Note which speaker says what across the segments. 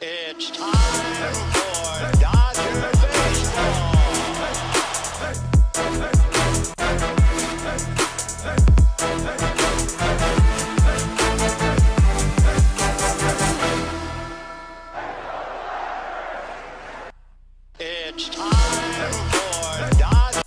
Speaker 1: It's time for Dodger Baseball. It's time for Dodger.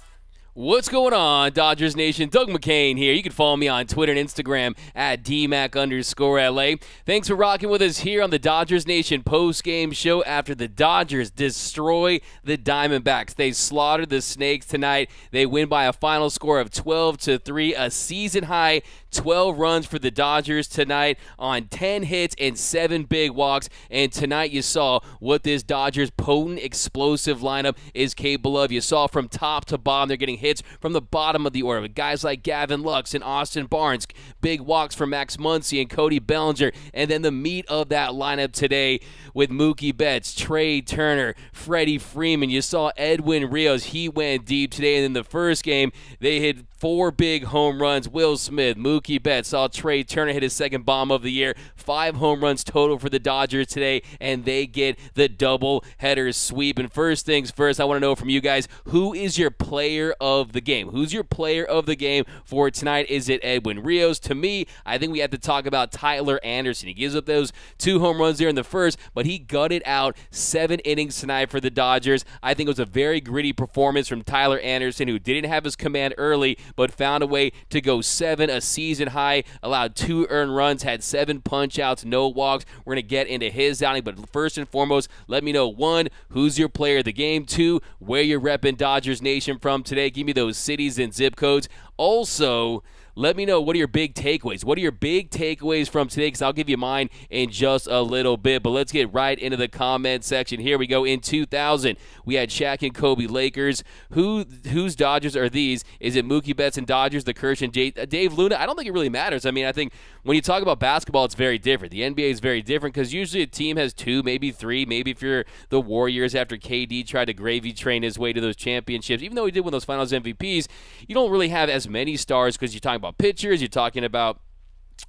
Speaker 2: What's going on, Dodgers Nation? Doug McCain here. You can follow me on Twitter and Instagram at DMac_LA. Thanks for rocking with us here on the Dodgers Nation post-game show after the Dodgers destroy the Diamondbacks. They slaughtered the Snakes tonight. They win by a final score of 12-3, a season-high 12 runs for the Dodgers tonight on 10 hits and 7 big walks. And tonight you saw what this Dodgers potent, explosive lineup is capable of. You saw from top to bottom they're getting hits from the bottom of the order with guys like Gavin Lux and Austin Barnes, big walks from Max Muncy and Cody Bellinger, and then the meat of that lineup today with Mookie Betts, Trey Turner, Freddie Freeman. You saw Edwin Rios, he went deep today, and in the first game they hit 4 big home runs. Will Smith, Mookie Betts, saw Trey Turner hit his second bomb of the year. 5 home runs total for the Dodgers today, and they get the double-header sweep. And first things first, I want to know from you guys, who is your player of the game? Who's your player of the game for tonight? Is it Edwin Rios? To me, I think we have to talk about Tyler Anderson. He gives up those 2 home runs there in the first, but he gutted out 7 innings tonight for the Dodgers. I think it was a very gritty performance from Tyler Anderson, who didn't have his command early, but found a way to go 7, a season high, allowed 2 earned runs, had 7 punch-outs, no walks. We're going to get into his outing, but first and foremost, let me know, 1, who's your player of the game? 2, where you're repping Dodgers Nation from today. Give me those cities and zip codes. Also, let me know, what are your big takeaways? What are your big takeaways from today? Because I'll give you mine in just a little bit. But let's get right into the comment section. Here we go. In 2000, we had Shaq and Kobe Lakers. Whose Dodgers are these? Is it Mookie Betts and Dodgers, the Kirsch and Dave Luna? I don't think it really matters. I mean, I think when you talk about basketball, it's very different. The NBA is very different because usually a team has 2, maybe 3. Maybe if you're the Warriors after KD tried to gravy train his way to those championships, even though he did win those finals MVPs, you don't really have as many stars because you're talking about pitchers, you're talking about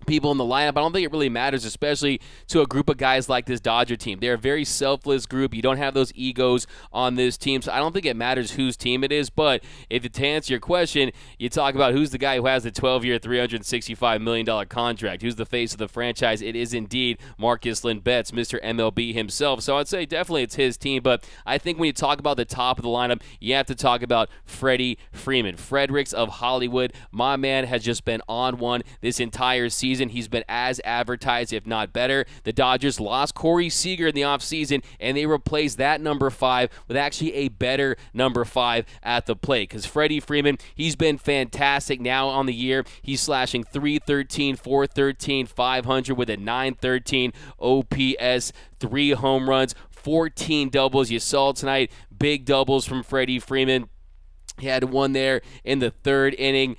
Speaker 2: people in the lineup. I don't think it really matters, especially to a group of guys like this Dodger team. They're a very selfless group. You don't have those egos on this team, so I don't think it matters whose team it is. But to answer your question, you talk about who's the guy who has the 12-year, $365 million contract. Who's the face of the franchise? It is indeed Marcus Lindbetz, Mr. MLB himself. So I'd say definitely it's his team. But I think when you talk about the top of the lineup, you have to talk about Freddie Freeman. Fredericks of Hollywood. My man has just been on one this entire season. He's been as advertised, if not better. The Dodgers lost Corey Seager in the offseason, and they replaced that number 5 with actually a better number 5 at the plate. Because Freddie Freeman, he's been fantastic now on the year. He's slashing .313, .413, .500 with a .913 OPS, 3 home runs, 14 doubles. You saw tonight, big doubles from Freddie Freeman. He had one there in the 3rd inning.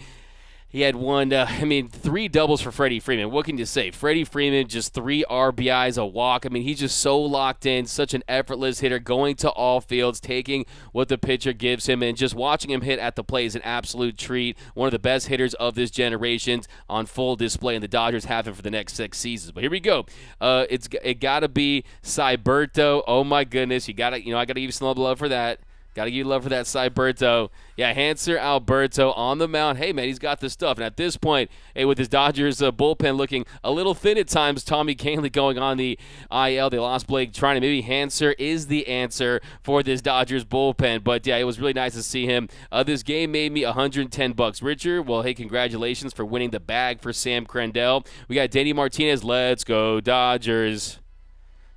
Speaker 2: He had 3 doubles for Freddie Freeman. What can you say? Freddie Freeman, just 3 RBIs, a walk. I mean, he's just so locked in, such an effortless hitter, going to all fields, taking what the pitcher gives him, and just watching him hit at the plate is an absolute treat. One of the best hitters of this generation on full display, and the Dodgers have him for the next 6 seasons. But here we go. It got to be Cyberto. Oh, my goodness. I got to give you some love for that. Got to give you love for that Cyberto. Yeah, Hanser Alberto on the mound. Hey, man, he's got the stuff. And at this point, with his Dodgers bullpen looking a little thin at times, Tommy Kahnle going on the IL. They lost Blake Trinan. Maybe Hanser is the answer for this Dodgers bullpen. But, yeah, it was really nice to see him. This game made me $110 richer. Well, hey, congratulations for winning the bag for Sam Crandell. We got Danny Martinez. Let's go, Dodgers.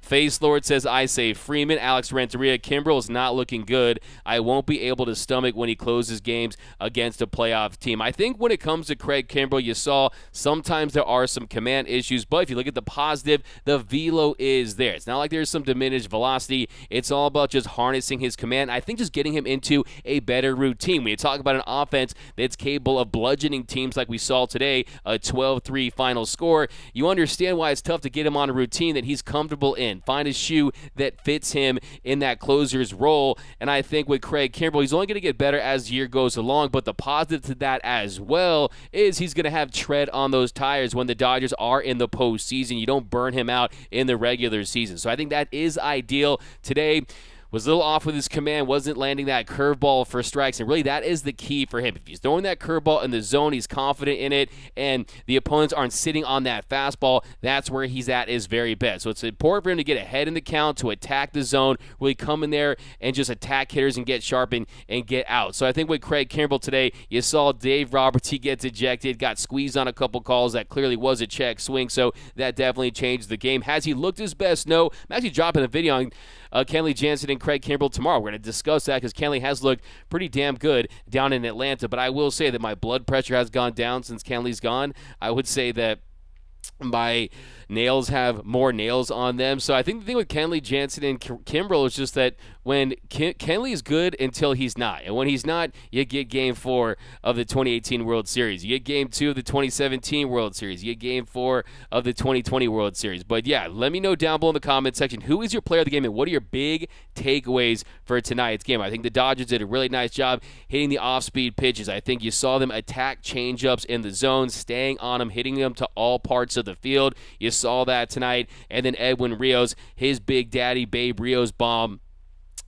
Speaker 2: Face Lord says, I say Freeman. Alex Renteria, Kimbrel is not looking good. I won't be able to stomach when he closes games against a playoff team. I think when it comes to Craig Kimbrel, you saw sometimes there are some command issues, but if you look at the positive, the velo is there. It's not like there's some diminished velocity. It's all about just harnessing his command. I think just getting him into a better routine. When you talk about an offense that's capable of bludgeoning teams like we saw today, a 12-3 final score, you understand why it's tough to get him on a routine that he's comfortable in. in, find a shoe that fits him in that closer's role. And I think with Craig Kimbrell, he's only going to get better as the year goes along, but the positive to that as well is he's going to have tread on those tires when the Dodgers are in the postseason. You don't burn him out in the regular season. So I think that is ideal. Today was a little off with his command, wasn't landing that curveball for strikes, and really that is the key for him. If he's throwing that curveball in the zone, he's confident in it, and the opponents aren't sitting on that fastball, that's where he's at his very best. So it's important for him to get ahead in the count, to attack the zone, really come in there and just attack hitters and get sharp and get out. So I think with Craig Kimbrell today, you saw Dave Roberts, he gets ejected, got squeezed on a couple calls. That clearly was a check swing, so that definitely changed the game. Has he looked his best? No. I'm actually dropping a video on Kenley Jansen and Craig Kimbrell tomorrow. We're going to discuss that because Kenley has looked pretty damn good down in Atlanta. But I will say that my blood pressure has gone down since Kenley's gone. I would say that my nails have more nails on them. So I think the thing with Kenley Jansen and Kimbrell is just that when Kenley is good until he's not. And when he's not, you get Game 4 of the 2018 World Series. You get Game 2 of the 2017 World Series. You get Game 4 of the 2020 World Series. But yeah, let me know down below in the comment section, who is your player of the game and what are your big takeaways for tonight's game? I think the Dodgers did a really nice job hitting the off-speed pitches. I think you saw them attack changeups in the zone, staying on them, hitting them to all parts of the field. You saw that tonight. And then Edwin Rios, his big daddy Babe Rios bomb.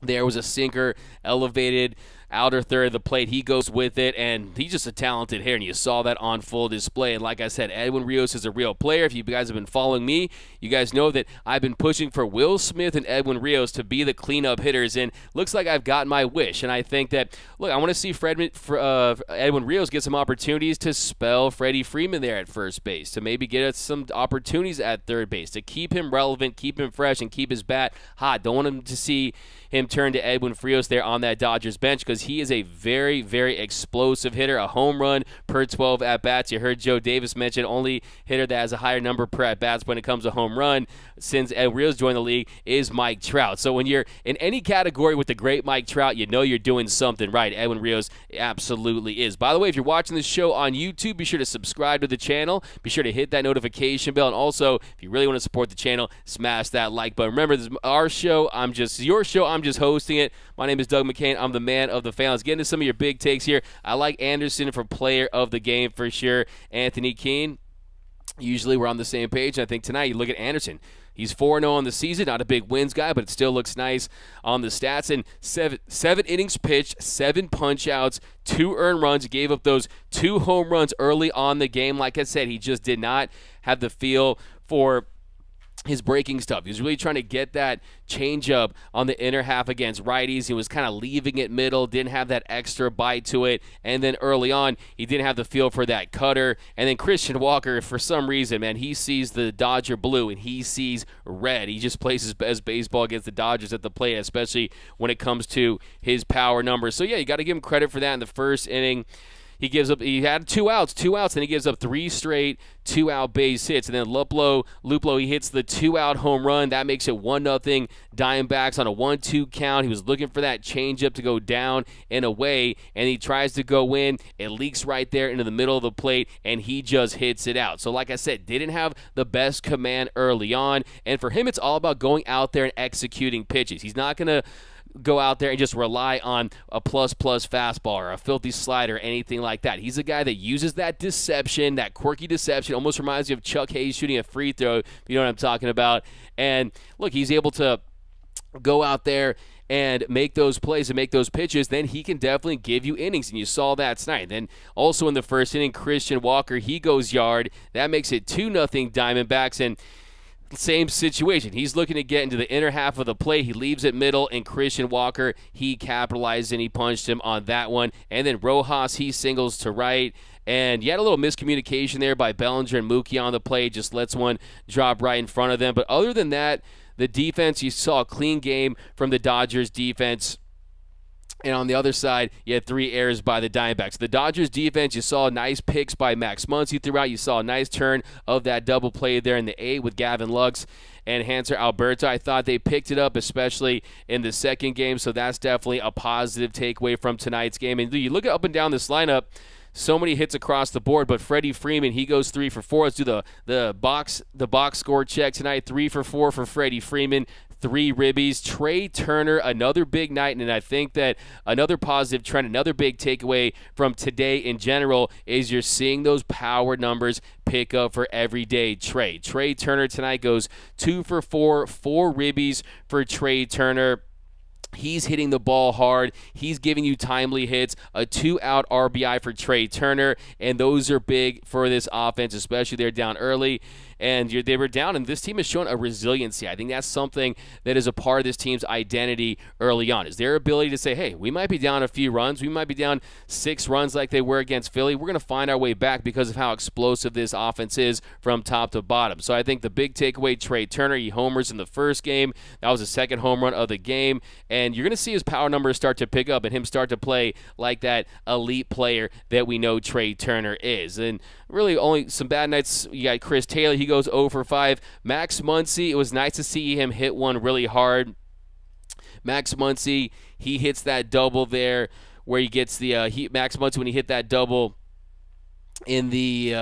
Speaker 2: There was a sinker elevated outer third of the plate. He goes with it, and he's just a talented hitter, and you saw that on full display. And like I said, Edwin Rios is a real player. If you guys have been following me, you guys know that I've been pushing for Will Smith and Edwin Rios to be the cleanup hitters, and looks like I've gotten my wish. And I think that, look, I want to see Edwin Rios get some opportunities to spell Freddie Freeman there at first base, to maybe get us some opportunities at third base, to keep him relevant, keep him fresh, and keep his bat hot. Don't want him to see him turn to Edwin Rios there on that Dodgers bench, because he is a very, very explosive hitter, a home run per 12 at-bats. You heard Joe Davis mention only hitter that has a higher number per at-bats when it comes to home run since Edwin Rios joined the league is Mike Trout. So when you're in any category with the great Mike Trout, you know you're doing something right. Edwin Rios absolutely is. By the way, if you're watching this show on YouTube, be sure to subscribe to the channel. Be sure to hit that notification bell. And also, if you really want to support the channel, smash that like button. Remember, this is our show. Your show. I'm just hosting it. My name is Doug McCain. I'm the man of the fan. Let's get into some of your big takes here. I like Anderson for player of the game for sure. Anthony Keene, usually we're on the same page. And I think tonight you look at Anderson. He's 4-0 on the season, not a big wins guy, but it still looks nice on the stats. And seven innings pitched, 7 punch-outs, 2 earned runs. He gave up those 2 home runs early on the game. Like I said, he just did not have the feel for his breaking stuff. He was really trying to get that changeup on the inner half against righties. He was kind of leaving it middle, didn't have that extra bite to it. And then early on, he didn't have the feel for that cutter. And then Christian Walker, for some reason, man, he sees the Dodger blue and he sees red. He just plays his best baseball against the Dodgers at the plate, especially when it comes to his power numbers. So yeah, you got to give him credit for that in the first inning. He had 2 outs, and he gives up 3 straight 2-out base hits. And then Luplow, he hits the 2-out home run. That makes it 1-0 Diamondbacks on a 1-2 count. He was looking for that changeup to go down and away, and he tries to go in. It leaks right there into the middle of the plate, and he just hits it out. So like I said, didn't have the best command early on, and for him, it's all about going out there and executing pitches. He's not going to go out there and just rely on a plus fastball or a filthy slider or anything like that. He's a guy that uses that deception, that quirky deception. Almost reminds me of Chuck Hayes shooting a free throw, if you know what I'm talking about. And look, he's able to go out there and make those plays and make those pitches. Then he can definitely give you innings, and you saw that tonight. Then also in the first inning, Christian Walker, he goes yard. That makes it 2-0 Diamondbacks, and same situation. He's looking to get into the inner half of the plate. He leaves it middle, and Christian Walker, he capitalized and he punched him on that one. And then Rojas, he singles to right. And you had a little miscommunication there by Bellinger and Mookie on the play. Just lets one drop right in front of them. But other than that, the defense, you saw a clean game from the Dodgers defense. And on the other side, you had 3 errors by the Diamondbacks. The Dodgers defense, you saw nice picks by Max Muncy throughout. You saw a nice turn of that double play there in the 8th with Gavin Lux and Hanser Alberto. I thought they picked it up, especially in the second game, so that's definitely a positive takeaway from tonight's game. And you look up and down this lineup, so many hits across the board. But Freddie Freeman, he goes 3 for 4. Let's do the box score check tonight. 3 for 4 for Freddie Freeman. 3 ribbies. Trey Turner, another big night, and I think that another positive trend, another big takeaway from today in general is you're seeing those power numbers pick up for everyday Trey. Trey Turner tonight goes 2 for 4, 4 ribbies for Trey Turner. He's hitting the ball hard. He's giving you timely hits, a 2-out RBI for Trey Turner, and those are big for this offense, especially they're down early. And they were down, and this team has shown a resiliency. I think that's something that is a part of this team's identity early on, is their ability to say, hey, we might be down a few runs. We might be down 6 runs like they were against Philly. We're going to find our way back because of how explosive this offense is from top to bottom. So I think the big takeaway, Trey Turner, he homers in the first game. That was the second home run of the game. And you're going to see his power numbers start to pick up and him start to play like that elite player that we know Trey Turner is. And really only some bad nights. You got Chris Taylor. He goes 0 for 5. Max Muncy, it was nice to see him hit one really hard. Max Muncy, he hits that double there where he gets the Max Muncy, when he hit that double in the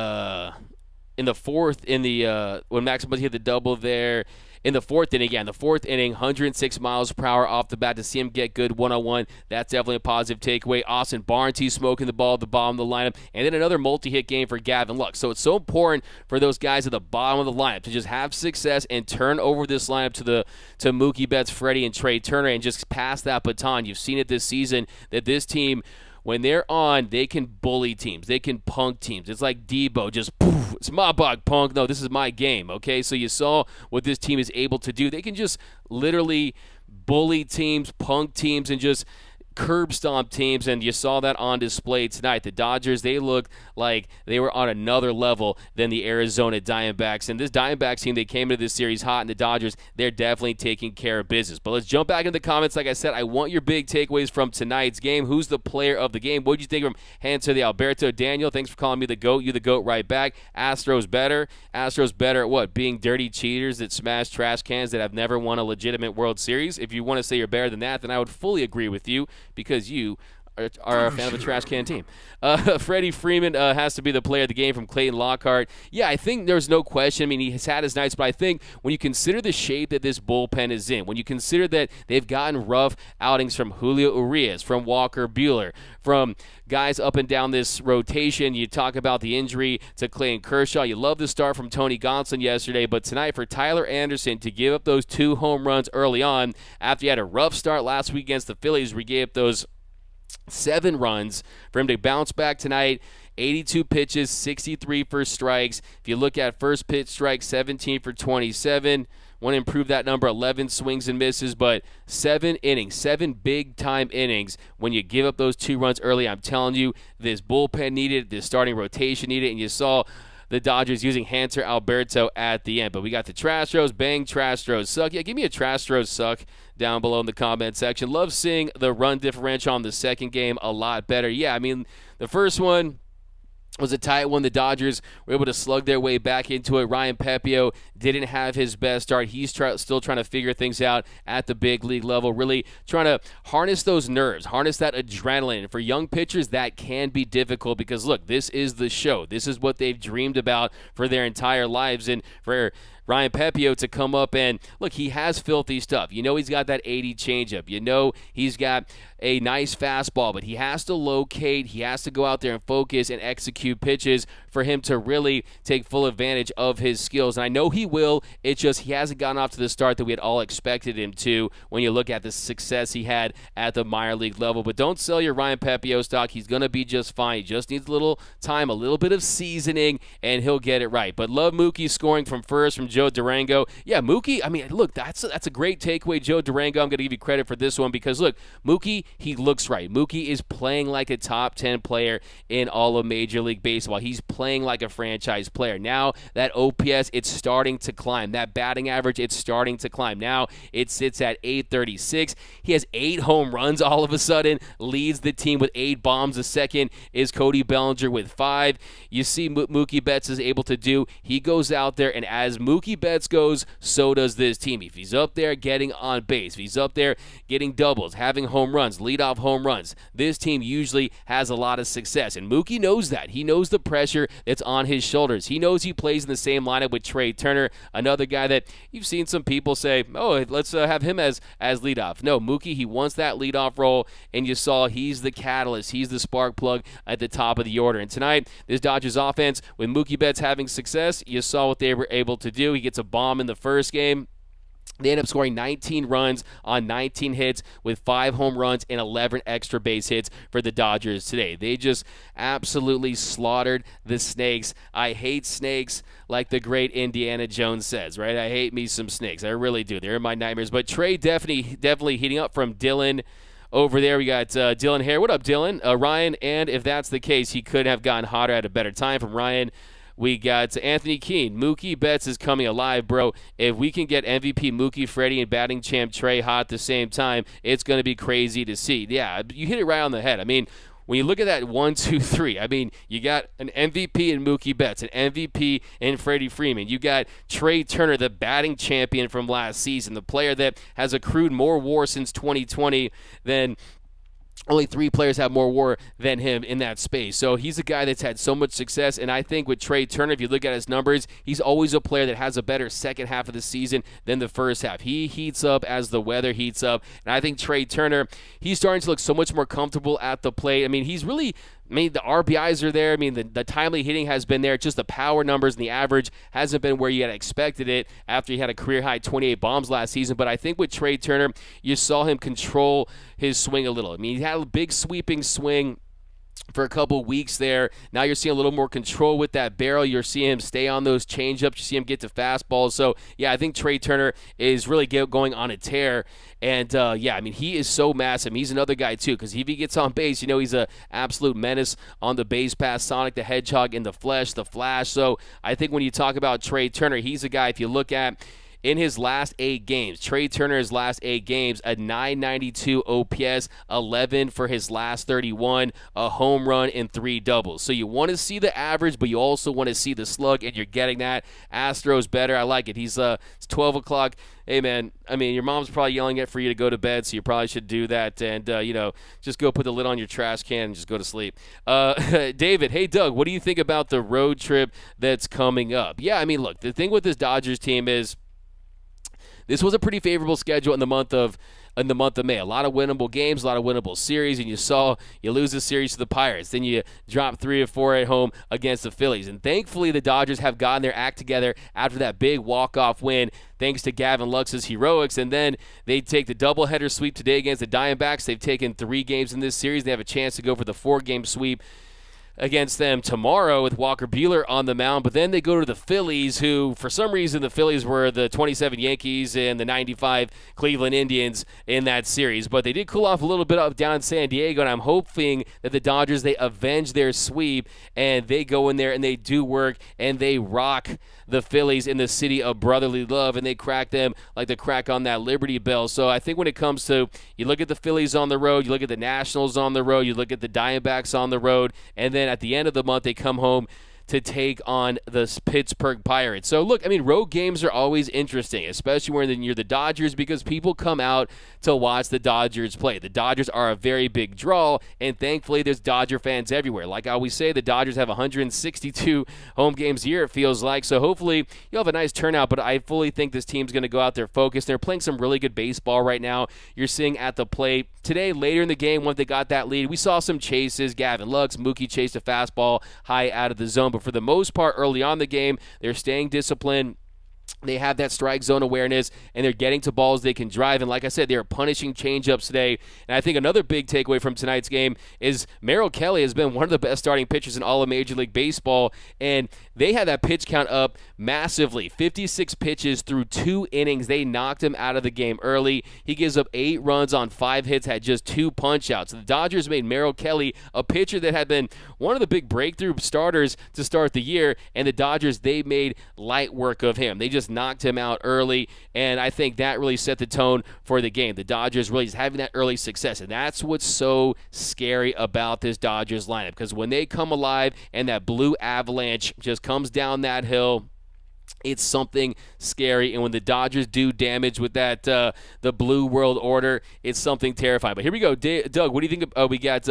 Speaker 2: fourth, when Max Muncy hit the double there in the fourth inning, 106 miles per hour off the bat. To see him get good one-on-one, that's definitely a positive takeaway. Austin Barnes, he's smoking the ball at the bottom of the lineup. And then another multi-hit game for Gavin Lux. So it's so important for those guys at the bottom of the lineup to just have success and turn over this lineup to Mookie Betts, Freddie, and Trey Turner and just pass that baton. You've seen it this season that this team, when they're on, they can bully teams. They can punk teams. It's like Debo, just poof, it's my bug, punk. No, this is my game, okay? So you saw what this team is able to do. They can just literally bully teams, punk teams, and just curb stomp teams, and you saw that on display tonight. The Dodgers, they looked like they were on another level than the Arizona Diamondbacks. And this Diamondbacks team, they came into this series hot, and the Dodgers, they're definitely taking care of business. But let's jump back into the comments. Like I said, I want your big takeaways from tonight's game. Who's the player of the game? What did you think from Hanser de Alberto? Daniel, thanks for calling me the GOAT. You the GOAT right back. Astros better. Astros better at what? Being dirty cheaters that smash trash cans that have never won a legitimate World Series? If you want to say you're better than that, then I would fully agree with you, because you are a fan of a trash can team. Freddie Freeman has to be the player of the game from Clayton Lockhart. Yeah, I think there's no question. I mean, he has had his nights, but I think when you consider the shape that this bullpen is in, when you consider that they've gotten rough outings from Julio Urias, from Walker Buehler, from guys up and down this rotation, you talk about the injury to Clayton Kershaw. You love the start from Tony Gonsolin yesterday, but tonight for Tyler Anderson to give up those 2 home runs early on after he had a rough start last week against the Phillies, where he gave up those 7 runs, for him to bounce back tonight. 82 pitches, 63 for strikes. If you look at first pitch strike, 17 for 27. Want to improve that number, 11 swings and misses, but 7 innings, 7 big-time innings when you give up those 2 runs early. I'm telling you, this bullpen needed, this starting rotation needed, and you saw the Dodgers using Hanser Alberto at the end. But we got the Trastros, bang, Trastros suck. Yeah, give me a Trastros suck down below in the comment section. Love seeing the run differential on the second game a lot better. Yeah, I mean, the first one was a tight one. The Dodgers were able to slug their way back into it. Ryan Pepio didn't have his best start. He's still trying to figure things out at the big league level, really trying to harness those nerves, harness that adrenaline. And for young pitchers, that can be difficult because, look, this is the show. This is what they've dreamed about for their entire lives. And for Ryan Pepio to come up and, look, he has filthy stuff. You know he's got that 80 changeup. You know he's got a nice fastball, but he has to locate. He has to go out there and focus and execute pitches for him to really take full advantage of his skills. And I know he will. It's just he hasn't gotten off to the start that we had all expected him to when you look at the success he had at the minor league level. But don't sell your Ryan Pepio stock. He's going to be just fine. He just needs a little time, a little bit of seasoning, and he'll get it right. But love Mookie scoring from first from Joe Durango. Yeah, Mookie, I mean, look, that's a great takeaway. Joe Durango, I'm going to give you credit for this one because, look, Mookie, he looks right. Mookie is playing like a top 10 player in all of Major League Baseball. He's playing like a franchise player. Now that OPS, it's starting to climb. That batting average, it's starting to climb. Now it sits at 836. He has 8 home runs all of a sudden, leads the team with 8 bombs. The second is Cody Bellinger with 5. You see Mookie Betts is able to do. He goes out there, and as Mookie Mookie Betts goes, so does this team. If he's up there getting on base, if he's up there getting doubles, having home runs, leadoff home runs, this team usually has a lot of success. And Mookie knows that. He knows the pressure that's on his shoulders. He knows he plays in the same lineup with Trey Turner, another guy that you've seen some people say, oh, let's have him as leadoff. No, Mookie, he wants that leadoff role, and you saw he's the catalyst. He's the spark plug at the top of the order. And tonight, this Dodgers offense, with Mookie Betts having success, you saw what they were able to do. He gets a bomb in the first game. They end up scoring 19 runs on 19 hits with 5 home runs and 11 extra base hits for the Dodgers today. They just absolutely slaughtered the snakes. I hate snakes like the great Indiana Jones says, right? I hate me some snakes. I really do. They're in my nightmares. But Trey definitely heating up from Dylan. Over there, we got Dylan Hare. What up, Dylan? Ryan, and if that's the case, he could have gotten hotter at a better time from Ryan. We got Anthony Keene. Mookie Betts is coming alive, bro. If we can get MVP Mookie, Freddie, and batting champ Trey hot at the same time, it's going to be crazy to see. Yeah, you hit it right on the head. I mean, when you look at that 1, 2, 3, I mean, you got an MVP in Mookie Betts, an MVP in Freddie Freeman. You got Trey Turner, the batting champion from last season, the player that has accrued more WAR since 2020 than only 3 players have more WAR than him in that space. So he's a guy that's had so much success, and I think with Trey Turner, if you look at his numbers, he's always a player that has a better second half of the season than the first half. He heats up as the weather heats up, and I think Trey Turner, he's starting to look so much more comfortable at the plate. I mean, he's really the RBIs are there. I mean, the timely hitting has been there. Just the power numbers and the average hasn't been where you had expected it after he had a career-high 28 bombs last season. But I think with Trey Turner, you saw him control his swing a little. I mean, he had a big sweeping swing for a couple weeks there. Now you're seeing a little more control with that barrel. You're seeing him stay on those changeups. You see him get to fastballs. So, yeah, I think Trey Turner is really going on a tear. And, yeah, I mean, he is so massive. He's another guy, too, because if he gets on base, you know he's an absolute menace on the base pass. Sonic the Hedgehog in the flesh, the flash. So I think when you talk about Trey Turner, he's a guy, if you look at in his last 8 games, Trey Turner's last 8 games, a 992 OPS, 11 for his last 31, a home run, and 3 doubles. So you want to see the average, but you also want to see the slug, and you're getting that. Astros better. I like it. It's 12 o'clock. Hey, man, I mean, your mom's probably yelling for you to go to bed, so you probably should do that and, just go put the lid on your trash can and just go to sleep. David, hey, Doug, what do you think about the road trip that's coming up? Yeah, I mean, look, the thing with this Dodgers team is this was a pretty favorable schedule in the month of May. A lot of winnable games, a lot of winnable series, and you lose the series to the Pirates. Then you drop 3 or 4 at home against the Phillies. And thankfully, the Dodgers have gotten their act together after that big walk-off win, thanks to Gavin Lux's heroics. And then they take the doubleheader sweep today against the Diamondbacks. They've taken 3 games in this series. They have a chance to go for the 4-game sweep against them tomorrow with Walker Buehler on the mound. But then they go to the Phillies, who, for some reason, the Phillies were the 27 Yankees and the 95 Cleveland Indians in that series. But they did cool off a little bit up down in San Diego, and I'm hoping that the Dodgers, they avenge their sweep, and they go in there and they do work, and they rock the Phillies in the city of brotherly love, and they crack them like the crack on that Liberty Bell. So I think when it comes to, you look at the Phillies on the road, you look at the Nationals on the road, you look at the Diamondbacks on the road, and then at the end of the month they come home to take on the Pittsburgh Pirates. So, look, I mean, road games are always interesting, especially when you're the Dodgers, because people come out to watch the Dodgers play. The Dodgers are a very big draw, and thankfully there's Dodger fans everywhere. Like I always say, the Dodgers have 162 home games a year, it feels like, so hopefully you'll have a nice turnout, but I fully think this team's going to go out there focused. They're playing some really good baseball right now. You're seeing at the plate. Today, later in the game, once they got that lead, we saw some chases. Gavin Lux, Mookie chased a fastball high out of the zone, but for the most part, early on in the game, they're staying disciplined. They have that strike zone awareness, and they're getting to balls they can drive. And like I said, they're punishing changeups today. And I think another big takeaway from tonight's game is Merrill Kelly has been one of the best starting pitchers in all of Major League Baseball, and they had that pitch count up massively. 56 pitches through 2 innings. They knocked him out of the game early. He gives up 8 runs on 5 hits, had just 2 punch-outs. The Dodgers made Merrill Kelly a pitcher that had been one of the big breakthrough starters to start the year, and the Dodgers, they made light work of him. They just knocked him out early, and I think that really set the tone for the game. The Dodgers really just having that early success, and that's what's so scary about this Dodgers lineup, because when they come alive and that blue avalanche just comes down that hill, It's something scary, and when the Dodgers do damage with that the Blue World Order, it's something terrifying. But here we go, Doug. What do you think? We got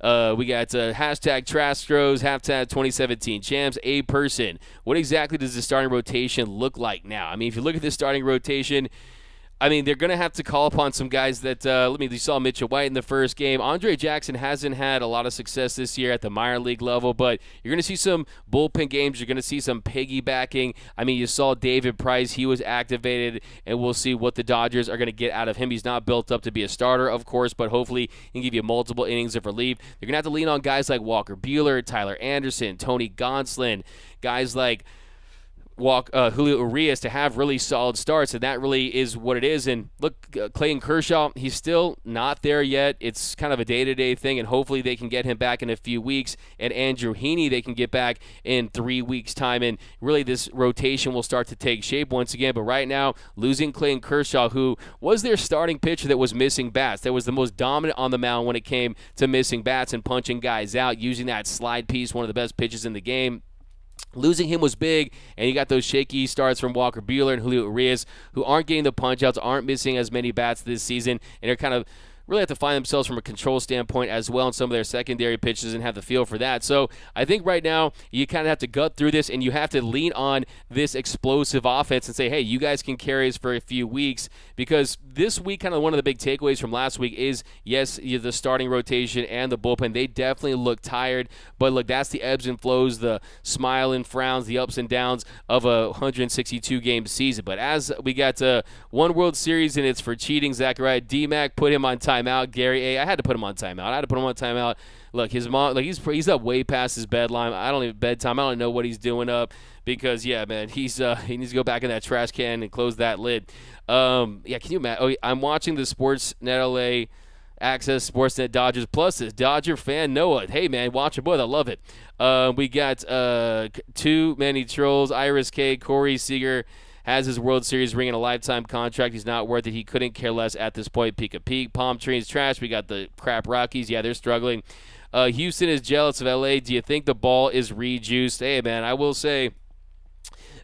Speaker 2: hashtag Trastros, hashtag 2017 champs, a person. What exactly does the starting rotation look like now? I mean, if you look at the starting rotation, I mean, they're going to have to call upon some guys that, you saw Mitchell White in the first game. Andre Jackson hasn't had a lot of success this year at the minor league level, but you're going to see some bullpen games. You're going to see some piggybacking. I mean, you saw David Price. He was activated, and we'll see what the Dodgers are going to get out of him. He's not built up to be a starter, of course, but hopefully he can give you multiple innings of relief. They're going to have to lean on guys like Walker Buehler, Tyler Anderson, Tony Gonsolin, guys like Julio Urias to have really solid starts, and that really is what it is. And look, Clayton Kershaw, he's still not there yet. It's kind of a day-to-day thing, and hopefully they can get him back in a few weeks. And Andrew Heaney, they can get back in 3 weeks' time, and really this rotation will start to take shape once again. But right now, losing Clayton Kershaw, who was their starting pitcher that was missing bats, that was the most dominant on the mound when it came to missing bats and punching guys out, using that slide piece, one of the best pitches in the game. Losing him was big, and you got those shaky starts from Walker Buehler and Julio Urias, who aren't getting the punch-outs, aren't missing as many bats this season, and they're kind of really have to find themselves from a control standpoint as well in some of their secondary pitches and have the feel for that. So I think right now you kind of have to gut through this, and you have to lean on this explosive offense and say, hey, you guys can carry us for a few weeks, because this week, kind of one of the big takeaways from last week is, yes, the starting rotation and the bullpen, they definitely look tired, but look, that's the ebbs and flows, the smile and frowns, the ups and downs of a 162-game season. But as we got to one World Series, and it's for cheating, Zachariah D-Mac put him on timeout. Gary A, I had to put him on timeout. I had to put him on timeout. Look, his mom, like he's up way past his bedtime. I don't even know what he's doing up, because yeah, man, he needs to go back in that trash can and close that lid. Can you imagine? Oh, I'm watching the Sportsnet LA Access Sportsnet Dodgers Plus. This Dodger fan Noah, hey man, watch it, boy, I love it. We got too many trolls. Iris K, Corey Seager has his World Series ring in a lifetime contract. He's not worth it. He couldn't care less at this point. Peak a peak. Palm trees trash. We got the crap Rockies. Yeah, they're struggling. Houston is jealous of LA. Do you think the ball is rejuiced? Hey, man, I will say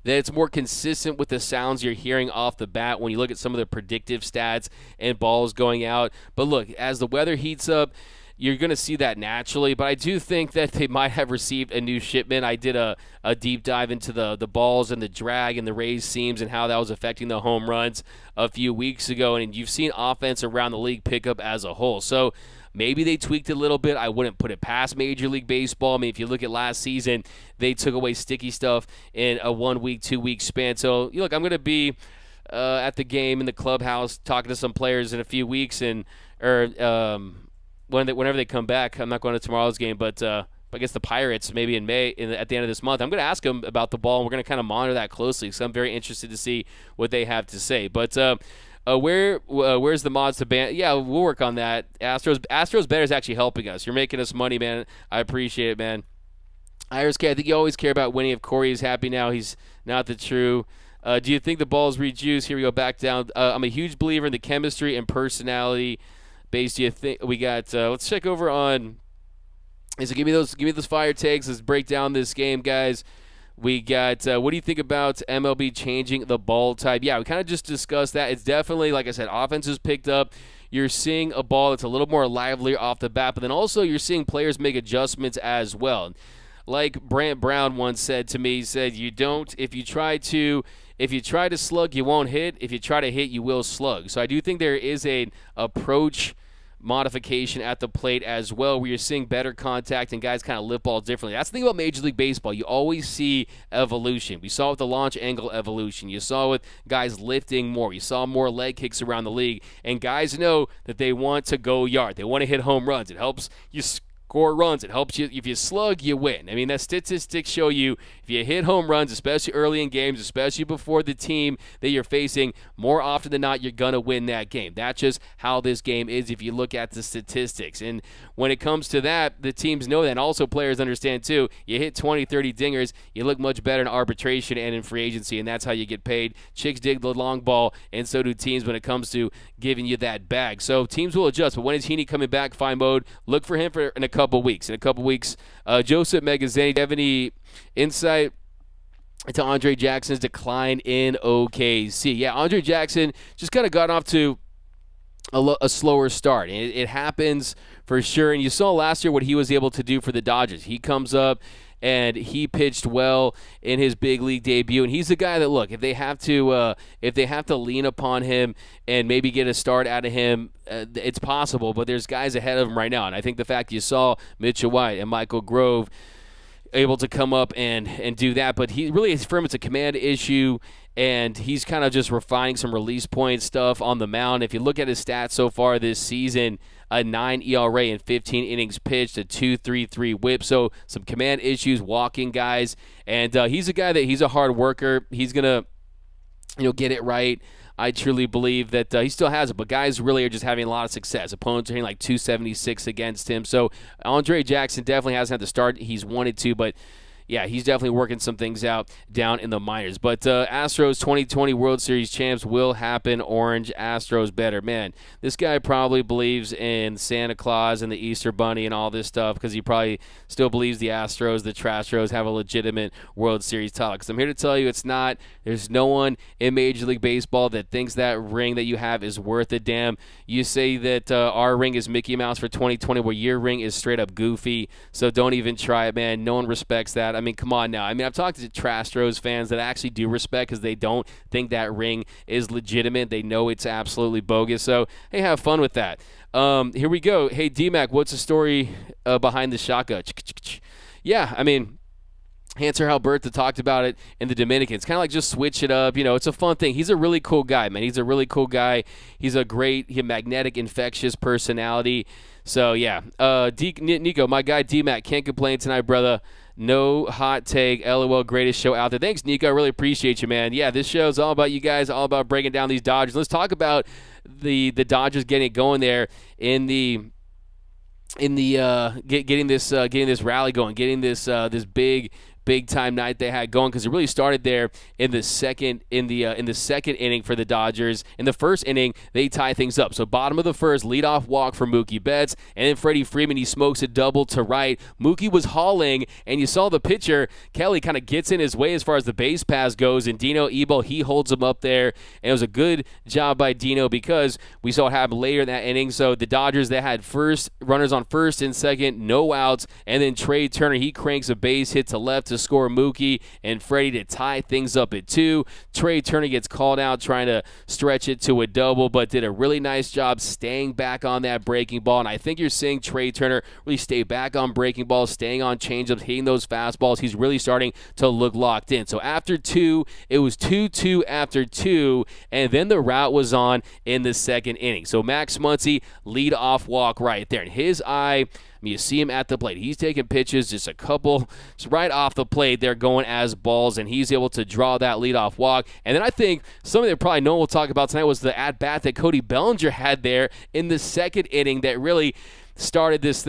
Speaker 2: that it's more consistent with the sounds you're hearing off the bat when you look at some of the predictive stats and balls going out. But look, as the weather heats up, you're going to see that naturally, but I do think that they might have received a new shipment. I did a deep dive into the balls and the drag and the raised seams and how that was affecting the home runs a few weeks ago, and you've seen offense around the league pick up as a whole. So maybe they tweaked it a little bit. I wouldn't put it past Major League Baseball. I mean, if you look at last season, they took away sticky stuff in a 1 week, 2 week span. So, look, I'm going to be at the game in the clubhouse talking to some players in a few weeks, whenever they come back. I'm not going to tomorrow's game, but I guess the Pirates maybe in May at the end of this month. I'm going to ask them about the ball, and we're going to kind of monitor that closely, because I'm very interested to see what they have to say. But where's the mods to ban? Yeah, we'll work on that. Astros bet is actually helping us. You're making us money, man. I appreciate it, man. Iris K, I think you always care about winning. If Corey is happy now, he's not the true. Do you think the ball is rejuiced? Here we go back down. I'm a huge believer in the chemistry and personality base. Do you think we got? Let's check over on. So give me those fire takes. Let's break down this game, guys. We got. What do you think about MLB changing the ball type? Yeah, we kind of just discussed that. It's definitely, like I said, offense is picked up. You're seeing a ball that's a little more lively off the bat, but then also you're seeing players make adjustments as well. Like Brant Brown once said to me, he said, if you try to slug, you won't hit. If you try to hit, you will slug. So I do think there is an approach modification at the plate as well, where you're seeing better contact and guys kind of lift balls differently. That's the thing about Major League Baseball. You always see evolution. We saw with the launch angle evolution. You saw with guys lifting more. You saw more leg kicks around the league. And guys know that they want to go yard. They want to hit home runs. It helps you score runs. It helps you. If you slug, you win. I mean, the statistics show you if you hit home runs, especially early in games, especially before the team that you're facing, more often than not, you're going to win that game. That's just how this game is if you look at the statistics. And when it comes to that, the teams know that. And also players understand, too. You hit 20, 30 dingers, you look much better in arbitration and in free agency, and that's how you get paid. Chicks dig the long ball, and so do teams when it comes to giving you that bag. So teams will adjust. But when is Heaney coming back fine mode? Look for him in a couple weeks. Joseph Megazani, do you have any insight to Andre Jackson's decline in OKC. Yeah, Andre Jackson just kind of got off to a slower start. It happens for sure. And you saw last year what he was able to do for the Dodgers. He comes up and he pitched well in his big league debut. And he's the guy that, look, if they have to lean upon him and maybe get a start out of him, it's possible. But there's guys ahead of him right now. And I think the fact you saw Mitchell White and Michael Grove able to come up and do that, but he really, for him, it's a command issue, and he's kind of just refining some release point stuff on the mound. If you look at his stats so far this season, a 9 ERA in 15 innings pitched, a 2.33 WHIP, so some command issues, walking guys, and he's a guy that he's a hard worker. He's gonna, get it right. I truly believe that he still has it, but guys really are just having a lot of success. Opponents are hitting like 276 against him. So Andre Jackson definitely hasn't had the start he's wanted to, but yeah, he's definitely working some things out down in the minors. But Astros 2020 World Series champs will happen. Orange Astros better. Man, this guy probably believes in Santa Claus and the Easter Bunny and all this stuff because he probably still believes the Astros, the Trastros, have a legitimate World Series title. Because I'm here to tell you it's not. There's no one in Major League Baseball that thinks that ring that you have is worth a damn. You say that our ring is Mickey Mouse for 2020, where your ring is straight up goofy. So don't even try it, man. No one respects that. I mean, come on now. I mean, I've talked to Trastros fans that actually do respect because they don't think that ring is legitimate. They know it's absolutely bogus. So, hey, have fun with that. Here we go. Hey, D-Mac, what's the story behind the shotgun? Yeah, I mean, Hanser Alberto talked about it in the Dominican. It's kind of like just switch it up. It's a fun thing. He's a really cool guy, man. He's a really cool guy. He's a magnetic, infectious personality. So, yeah. Nico, my guy D-Mac, can't complain tonight, brother. No hot take. LOL, greatest show out there. Thanks, Nico. I really appreciate you, man. Yeah, this show is all about you guys, all about breaking down these Dodgers. Let's talk about the Dodgers getting it going there getting this rally going, getting this big time night they had going, because it really started there in the second inning for the Dodgers. In the first inning, they tie things up. So bottom of the first, leadoff walk for Mookie Betts, and then Freddie Freeman, he smokes a double to right. Mookie was hauling, and you saw the pitcher, Kelly, kind of gets in his way as far as the base pass goes, and Dino Ebo, he holds him up there, and it was a good job by Dino because we saw it happen later in that inning. So the Dodgers, they had runners on first and second, no outs, and then Trey Turner, he cranks a base hit to left to score Mookie and Freddie to tie things up at 2. Trey Turner gets called out trying to stretch it to a double, but did a really nice job staying back on that breaking ball. And I think you're seeing Trey Turner really stay back on breaking balls, staying on changeups, hitting those fastballs. He's really starting to look locked in. So after 2, it was 2-2 after 2, and then the rout was on in the second inning. So Max Muncy, lead off walk right there. And his eye, you see him at the plate. He's taking pitches, just right off the plate. They're going as balls, and he's able to draw that leadoff walk. And then I think something that probably no one will talk about tonight was the at-bat that Cody Bellinger had there in the second inning that really started this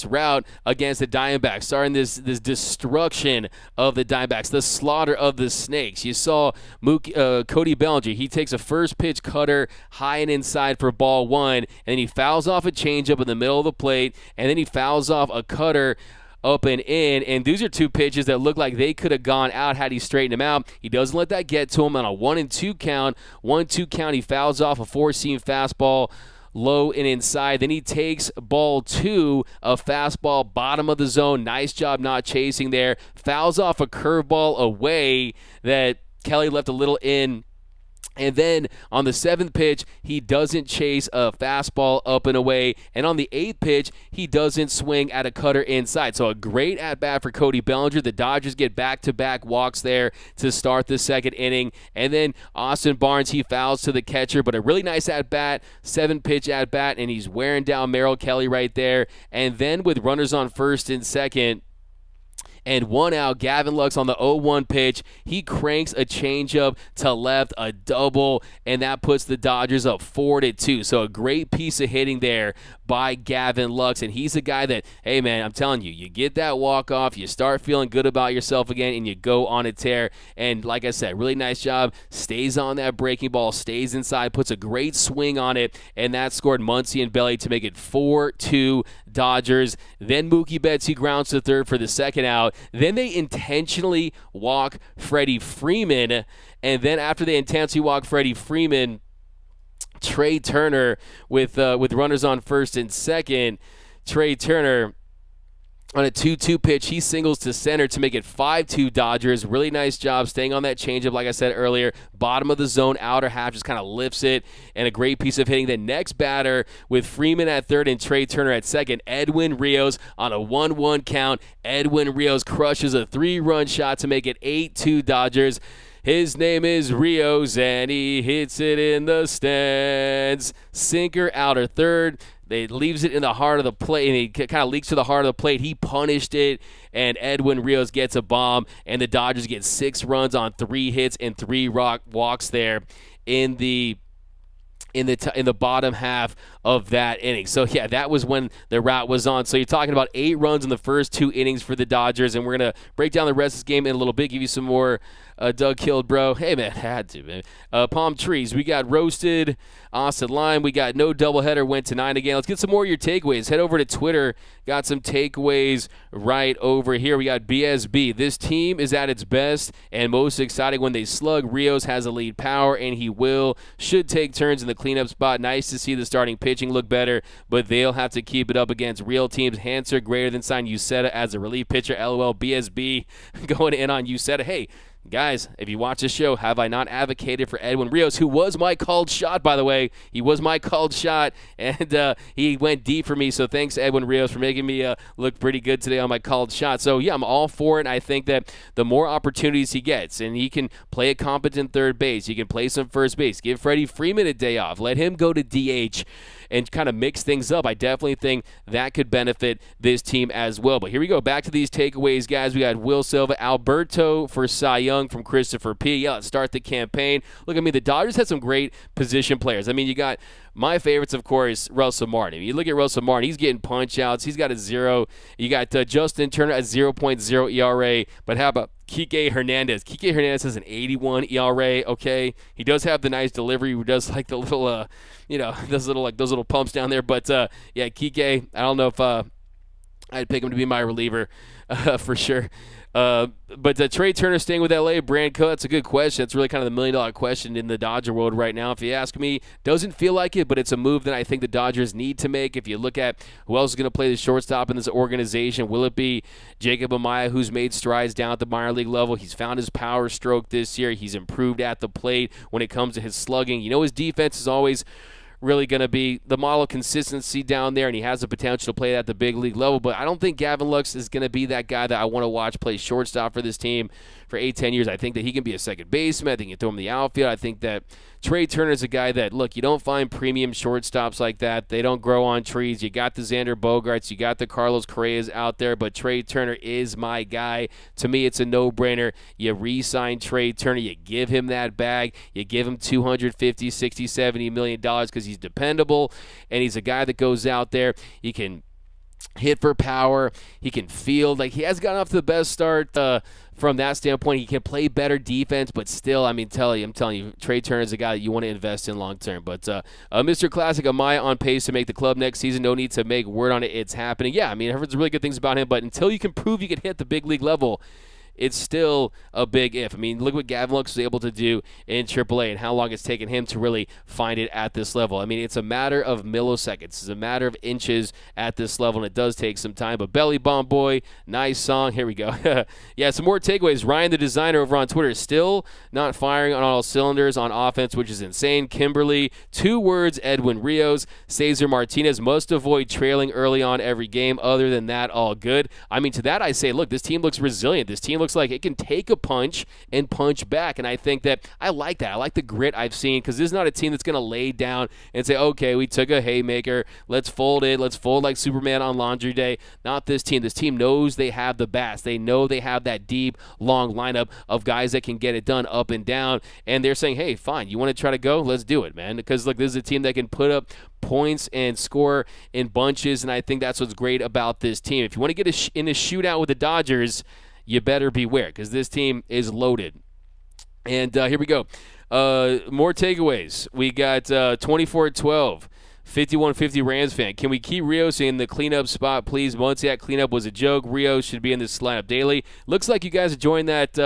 Speaker 2: rout against the Diamondbacks, starting this destruction of the Diamondbacks, the slaughter of the Snakes. You saw Cody Bellinger. He takes a first pitch cutter high and inside for ball 1, and then he fouls off a changeup in the middle of the plate, and then he fouls off a cutter up and in, and these are 2 pitches that look like they could have gone out had he straightened them out. He doesn't let that get to him on a 1-2 count. 1-2 count, he fouls off a 4-seam fastball low and inside. Then he takes ball 2, a fastball bottom of the zone. Nice job not chasing there. Fouls off a curveball away that Kelly left a little in. And then on the 7th pitch, he doesn't chase a fastball up and away. And on the 8th pitch, he doesn't swing at a cutter inside. So a great at-bat for Cody Bellinger. The Dodgers get back-to-back walks there to start the second inning. And then Austin Barnes, he fouls to the catcher, but a really nice at-bat, 7-pitch at-bat, and he's wearing down Merrill Kelly right there. And then with runners on first and second, and 1 out, Gavin Lux on the 0-1 pitch. He cranks a changeup to left, a double, and that puts the Dodgers up 4-2. So a great piece of hitting there by Gavin Lux, and he's a guy that, hey man, I'm telling you, you get that walk-off, you start feeling good about yourself again, and you go on a tear. And like I said, really nice job, stays on that breaking ball, stays inside, puts a great swing on it, and that scored Muncy and Belly to make it 4-2 Dodgers. Then Mookie Betts, he grounds to third for the second out. Then they intentionally walk Freddie Freeman. And then after they intentionally walk Freddie Freeman, Trey Turner with runners on first and second. Trey Turner on a 2-2 pitch, he singles to center to make it 5-2 Dodgers. Really nice job staying on that changeup, like I said earlier. Bottom of the zone, outer half, just kind of lifts it, and a great piece of hitting. The next batter with Freeman at third and Trey Turner at second, Edwin Rios on a 1-1 count. Edwin Rios crushes a 3-run shot to make it 8-2 Dodgers. His name is Rios, and he hits it in the stands. Sinker, outer third. They leaves it in the heart of the plate, and he kind of leaks to the heart of the plate. He punished it, and Edwin Rios gets a bomb, and the Dodgers get 6 runs on 3 hits and 3 walks there in the bottom half of that inning. So, yeah, that was when the route was on. So you're talking about 8 runs in the first 2 innings for the Dodgers, and we're going to break down the rest of this game in a little bit, give you some more Doug killed, bro. Hey, man, had to, man. Palm trees. We got roasted. Austin Lime. We got no doubleheader. Went to 9 again. Let's get some more of your takeaways. Head over to Twitter. Got some takeaways right over here. We got BSB. This team is at its best and most exciting when they slug. Rios has a lead power, and he should take turns in the cleanup spot. Nice to see the starting pitching look better, but they'll have to keep it up against real teams. Hanser greater than sign Uceta as a relief pitcher. LOL. BSB going in on Uceta. Hey, guys, if you watch this show, have I not advocated for Edwin Rios, who was my called shot, by the way? He was my called shot, and he went deep for me. So thanks, Edwin Rios, for making me look pretty good today on my called shot. So, yeah, I'm all for it. And I think that the more opportunities he gets, and he can play a competent third base, he can play some first base, give Freddie Freeman a day off, let him go to DH, and kind of mix things up. I definitely think that could benefit this team as well. But here we go. Back to these takeaways, guys. We got Will Silva, Alberto for Cy Young from Christopher P. Yeah, let's start the campaign. Look, I mean, the Dodgers had some great position players. I mean, you got my favorites, of course, Russell Martin. You look at Russell Martin, he's getting punch-outs. He's got a 0. You got Justin Turner at 0.0 ERA. But how about Kike Hernandez? Kike Hernandez has an 81 ERA, okay? He does have the nice delivery. He does like the little, those little pumps down there. But, yeah, Kike, I don't know if I'd pick him to be my reliever for sure. But Trey Turner staying with LA, Branco, that's a good question. It's really kind of the million-dollar question in the Dodger world right now. If you ask me, doesn't feel like it, but it's a move that I think the Dodgers need to make. If you look at who else is going to play the shortstop in this organization, will it be Jacob Amaya, who's made strides down at the minor league level? He's found his power stroke this year. He's improved at the plate when it comes to his slugging. You know, his defense is always really going to be the model of consistency down there, and he has the potential to play at the big league level. But I don't think Gavin Lux is going to be that guy that I want to watch play shortstop for this team for 8-10 years. I think that he can be a second baseman. I think you can throw him in the outfield. I think that Trey Turner is a guy that, look, you don't find premium shortstops like that. They don't grow on trees. You got the Xander Bogaerts. You got the Carlos Correas out there, but Trey Turner is my guy. To me, it's a no-brainer. You re-sign Trey Turner. You give him that bag. You give him $250, $60, $70 million because he's dependable, and he's a guy that goes out there. He can hit for power. He can field. Like, he has gotten off to the best start from that standpoint. He can play better defense, but still, I'm telling you, Trey Turner is a guy that you want to invest in long term. But Mr. Classic, Amaya on pace to make the club next season. No need to make word on it. It's happening. Yeah, I mean, I've heard some really good things about him, but until you can prove you can hit the big league level, it's still a big if. I mean, look what Gavin Lux was able to do in AAA and how long it's taken him to really find it at this level. I mean, it's a matter of milliseconds. It's a matter of inches at this level, and it does take some time. But Belly Bomb Boy, nice song. Here we go. Yeah, some more takeaways. Ryan, the designer over on Twitter, is still not firing on all cylinders on offense, which is insane. Kimberly, 2 words, Edwin Rios. Cesar Martinez must avoid trailing early on every game. Other than that, all good. I mean, to that I say, look, this team looks resilient. This team looks like it can take a punch and punch back, and I think that I like that. I like the grit I've seen, because this is not a team that's going to lay down and say, okay, we took a haymaker, let's fold it, let's fold like Superman on laundry day. Not this team. This team knows they have the bats. They know they have that deep, long lineup of guys that can get it done up and down, and they're saying, hey, fine, you want to try to go? Let's do it, man, because look, this is a team that can put up points and score in bunches, and I think that's what's great about this team. If you want to get in a shootout with the Dodgers, you better beware, because this team is loaded. And here we go. More takeaways. We got 24-12 5150 Rams fan. Can we keep Rios in the cleanup spot, please? Muncy at cleanup was a joke. Rios should be in this lineup daily. Looks like you guys are joining that.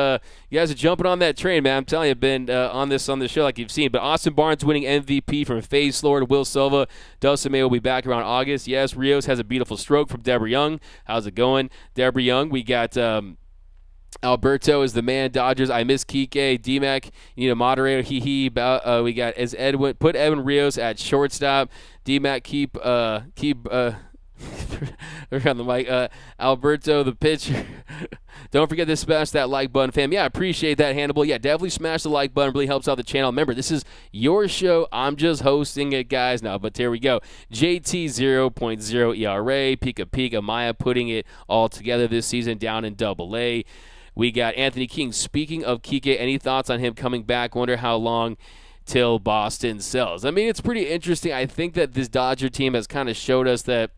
Speaker 2: You guys are jumping on that train, man. I'm telling you, I've been on the show like you've seen. But Austin Barnes winning MVP from FaZe Lord, Will Silva. Dustin May will be back around August. Yes, Rios has a beautiful stroke from Deborah Young. How's it going, Deborah Young? We got Alberto is the man. Dodgers. I miss Kike. D-Mac, you need a moderator. We got as Edwin. Put Edwin Rios at shortstop. D-Mac keep around the mic. Alberto the pitcher. Don't forget to smash that like button, fam. Yeah, I appreciate that, Hannibal. Yeah, definitely smash the like button. Really helps out the channel. Remember, this is your show. I'm just hosting it, guys. Now, but here we go. JT 0.0 ERA. Pika Pika Maya putting it all together this season down in Double-A. We got Anthony King. Speaking of Kike, any thoughts on him coming back? Wonder how long till Boston sells. I mean, it's pretty interesting. I think that this Dodger team has kind of showed us that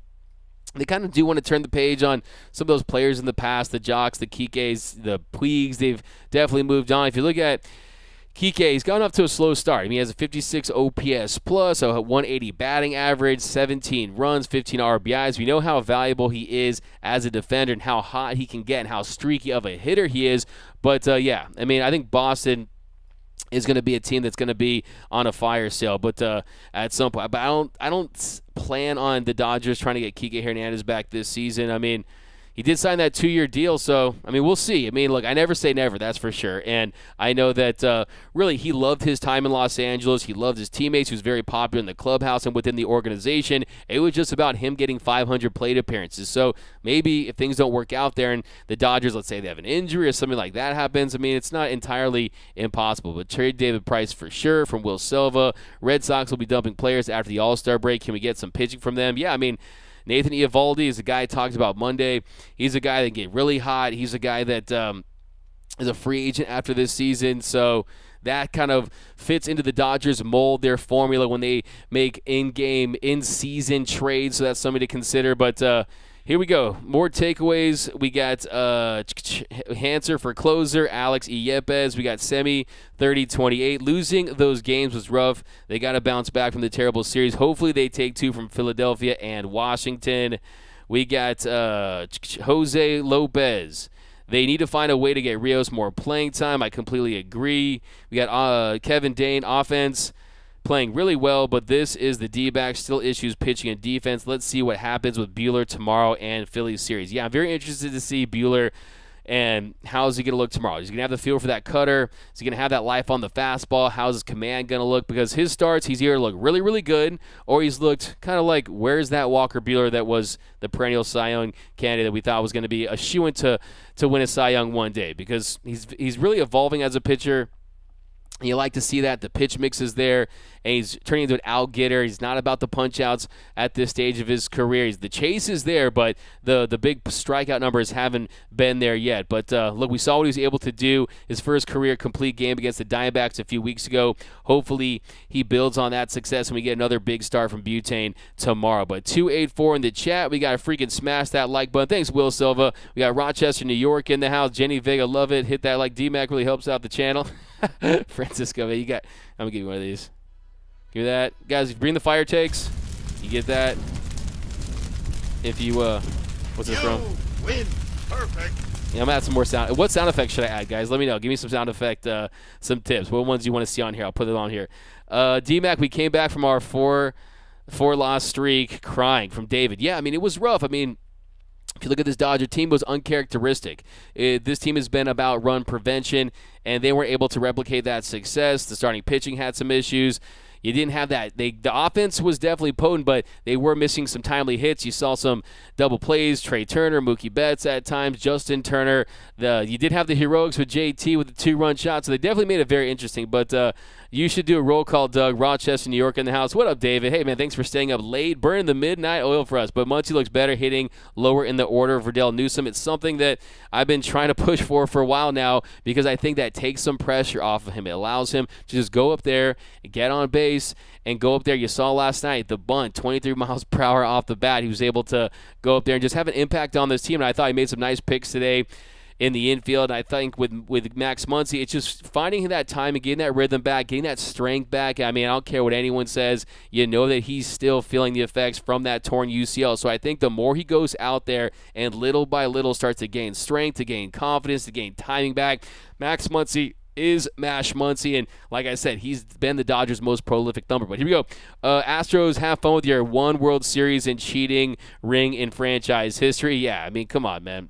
Speaker 2: they kind of do want to turn the page on some of those players in the past, the Jocks, the Kikes, the Puigs. They've definitely moved on. If you look at Kike, he's gone off to a slow start. I mean, he has a 56 OPS plus, a 180 batting average, 17 runs, 15 RBIs. We know how valuable he is as a defender and how hot he can get and how streaky of a hitter he is. But, yeah, I mean, I think Boston is going to be a team that's going to be on a fire sale, but at some point. But I don't plan on the Dodgers trying to get Kike Hernandez back this season. I mean, he did sign that 2-year deal, so, I mean, we'll see. I mean, look, I never say never, that's for sure. And I know that, really, he loved his time in Los Angeles. He loved his teammates. He was very popular in the clubhouse and within the organization. It was just about him getting 500 plate appearances. So maybe if things don't work out there and the Dodgers, let's say they have an injury or something like that happens, I mean, it's not entirely impossible. But trade David Price for sure from Will Silva. Red Sox will be dumping players after the All-Star break. Can we get some pitching from them? Yeah, I mean, Nathan Eovaldi is a guy I talked about Monday. He's a guy that can get really hot. He's a guy that is a free agent after this season. So that kind of fits into the Dodgers mold, their formula when they make in-game, in-season trades. So that's something to consider. But here we go. More takeaways. We got Hanser for closer, Alex Yepes. We got Semi, 30-28. Losing those games was rough. They got to bounce back from the terrible series. Hopefully they take 2 from Philadelphia and Washington. We got Jose Lopez. They need to find a way to get Rios more playing time. I completely agree. We got Kevin Dane, offense playing really well, but this is the D-backs. Still issues pitching and defense. Let's see what happens with Buehler tomorrow and Phillies series. Yeah, I'm very interested to see Buehler and how is he going to look tomorrow. He's going to have the feel for that cutter. Is he going to have that life on the fastball? How's his command going to look? Because his starts, he's either looked really, really good, or he's looked kind of like, where's that Walker Buehler that was the perennial Cy Young candidate that we thought was going to be a shoo-in to win a Cy Young one day? Because he's really evolving as a pitcher. You like to see that. The pitch mix is there, and he's turning into an out-getter. He's not about the punch-outs at this stage of his career. The chase is there, but the big strikeout numbers haven't been there yet. But, look, we saw what he was able to do his first career complete game against the Diamondbacks a few weeks ago. Hopefully he builds on that success and we get another big start from Butane tomorrow. But 284 in the chat. We got to freaking smash that like button. Thanks, Will Silva. We got Rochester, New York in the house. Jenny Vega, love it. Hit that like. D-Mac really helps out the channel. Francisco, I'm gonna give you one of these. Give me that, guys. If you bring the fire takes, you get that. If you what's this from?
Speaker 1: Win perfect.
Speaker 2: Yeah, I'm gonna add some more sound. What sound effects should I add, guys? Let me know. Give me some sound effect, some tips. What ones you want to see on here? I'll put it on here. D-Mac, we came back from our four loss streak, crying from David. Yeah, I mean it was rough. I mean, if you look at this Dodger team, it was uncharacteristic. This team has been about run prevention, and they weren't able to replicate that success. The starting pitching had some issues. You didn't have that. The offense was definitely potent, but they were missing some timely hits. You saw some double plays, Trey Turner, Mookie Betts at times, Justin Turner. You did have the heroics with JT with the 2-run shot, so they definitely made it very interesting. But you should do a roll call, Doug. Rochester, New York in the house. What up, David? Hey, man, thanks for staying up late, burning the midnight oil for us. But Muncy looks better hitting lower in the order of Verdell Newsome. It's something that I've been trying to push for a while now because I think that takes some pressure off of him. It allows him to just go up there and get on base and go up there. You saw last night the bunt, 23 miles per hour off the bat. He was able to go up there and just have an impact on this team, and I thought he made some nice picks today. in the infield. And I think with Max Muncy, it's just finding that time and getting that rhythm back, getting that strength back. I mean, I don't care what anyone says. You know that he's still feeling the effects from that torn UCL. So I think the more he goes out there and little by little starts to gain strength, to gain confidence, to gain timing back, Max Muncy is Mash Muncy, and like I said, he's been the Dodgers' most prolific thumper. But here we go. Astros, have fun with your one World Series and cheating ring in franchise history. Yeah, I mean, come on, man.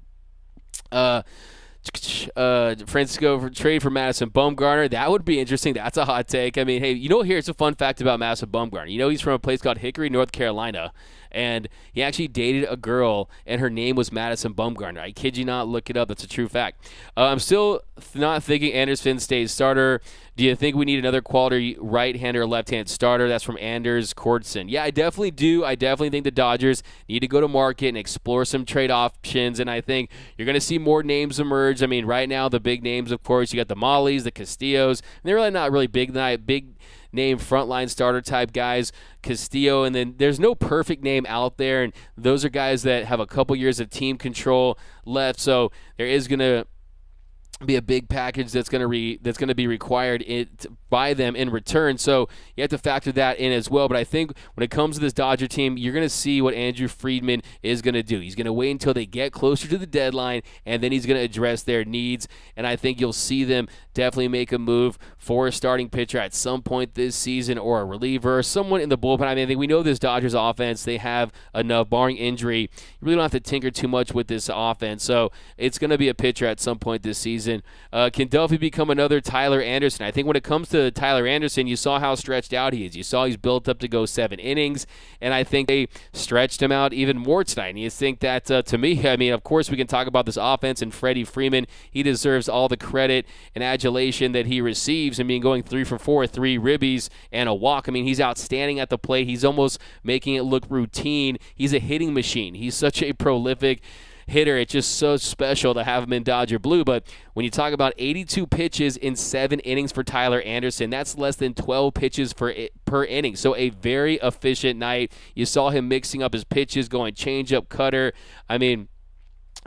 Speaker 2: Francisco for trade for Madison Bumgarner. That would be interesting. That's a hot take. I mean, hey, here's a fun fact about Madison Bumgarner. He's from a place called Hickory, North Carolina, and he actually dated a girl, and her name was Madison Bumgarner. I kid you not. Look it up. That's a true fact. I'm still not thinking Anderson stays starter. Do you think we need another quality right-hander or left-hand starter? That's from Anders Cordson. Yeah, I definitely do. I definitely think the Dodgers need to go to market and explore some trade options, and I think you're going to see more names emerge. I mean, right now, the big names, of course, you got the Mollys, the Castillos, and they're really not really big name frontline starter type guys, Castillo, and then there's no perfect name out there, and those are guys that have a couple years of team control left, so there is going to be a big package that's going to be required by them in return. So you have to factor that in as well. But I think when it comes to this Dodger team, you're going to see what Andrew Friedman is going to do. He's going to wait until they get closer to the deadline, and then he's going to address their needs. And I think you'll see them definitely make a move for a starting pitcher at some point this season, or a reliever, or someone in the bullpen. I mean, I think we know this Dodgers offense, they have enough, barring injury. You really don't have to tinker too much with this offense. So it's going to be a pitcher at some point this season. Can Duffy become another Tyler Anderson? I think when it comes to Tyler Anderson, you saw how stretched out he is. You saw he's built up to go 7 innings, and I think they stretched him out even more tonight. And you think that, to me, I mean, of course we can talk about this offense and Freddie Freeman. He deserves all the credit and adulation that he receives. I mean, going 3 for 4, 3 ribbies, and a walk. I mean, he's outstanding at the plate. He's almost making it look routine. He's a hitting machine. He's such a prolific hitter. It's just so special to have him in Dodger blue. But when you talk about 82 pitches in 7 innings for Tyler Anderson, that's less than 12 pitches per inning. So a very efficient night. You saw him mixing up his pitches, going changeup, cutter. I mean,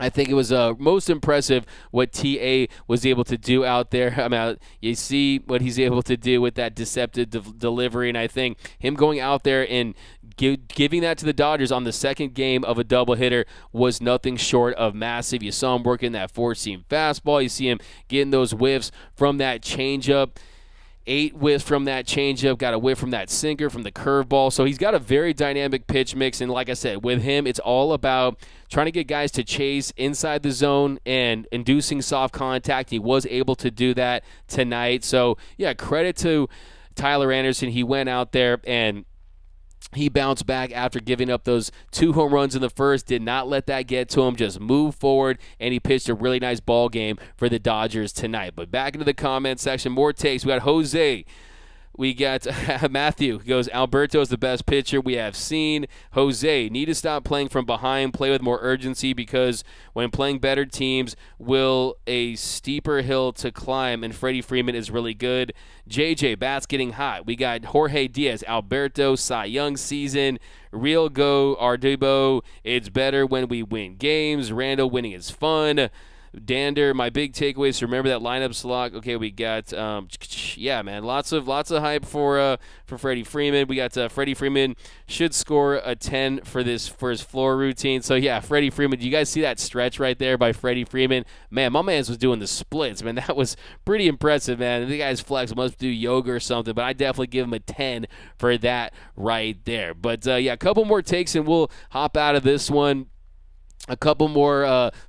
Speaker 2: I think it was most impressive what T.A. was able to do out there. I mean, you see what he's able to do with that deceptive delivery, and I think him going out there and giving that to the Dodgers on the second game of a doubleheader was nothing short of massive. You saw him working that 4-seam fastball. You see him getting those whiffs from that changeup. 8 whiffs from that changeup, got a whiff from that sinker, from the curveball. So he's got a very dynamic pitch mix, and like I said, with him, it's all about trying to get guys to chase inside the zone and inducing soft contact. He was able to do that tonight. So, yeah, credit to Tyler Anderson. He went out there and he bounced back after giving up those 2 home runs in the first, did not let that get to him, just moved forward, and he pitched a really nice ball game for the Dodgers tonight. But back into the comment section, more takes. We got Jose. We got Matthew goes, Alberto is the best pitcher we have seen. Jose, need to stop playing from behind, play with more urgency, because when playing better teams, will a steeper hill to climb, and Freddie Freeman is really good. JJ, bats getting hot. We got Jorge Diaz, Alberto, Cy Young season. Real go, Ardubo, it's better when we win games. Randall, winning is fun. Dander, my big takeaways. Remember that lineup slot. Okay, we got yeah, man, lots of hype for Freddie Freeman. We got Freddie Freeman should score a 10 for his floor routine. So yeah, Freddie Freeman. Do you guys see that stretch right there by Freddie Freeman? Man, my man's was doing the splits. Man, that was pretty impressive, man. The guy's flex must do yoga or something, but I definitely give him a 10 for that right there. But yeah, a couple more takes and we'll hop out of this one. A couple more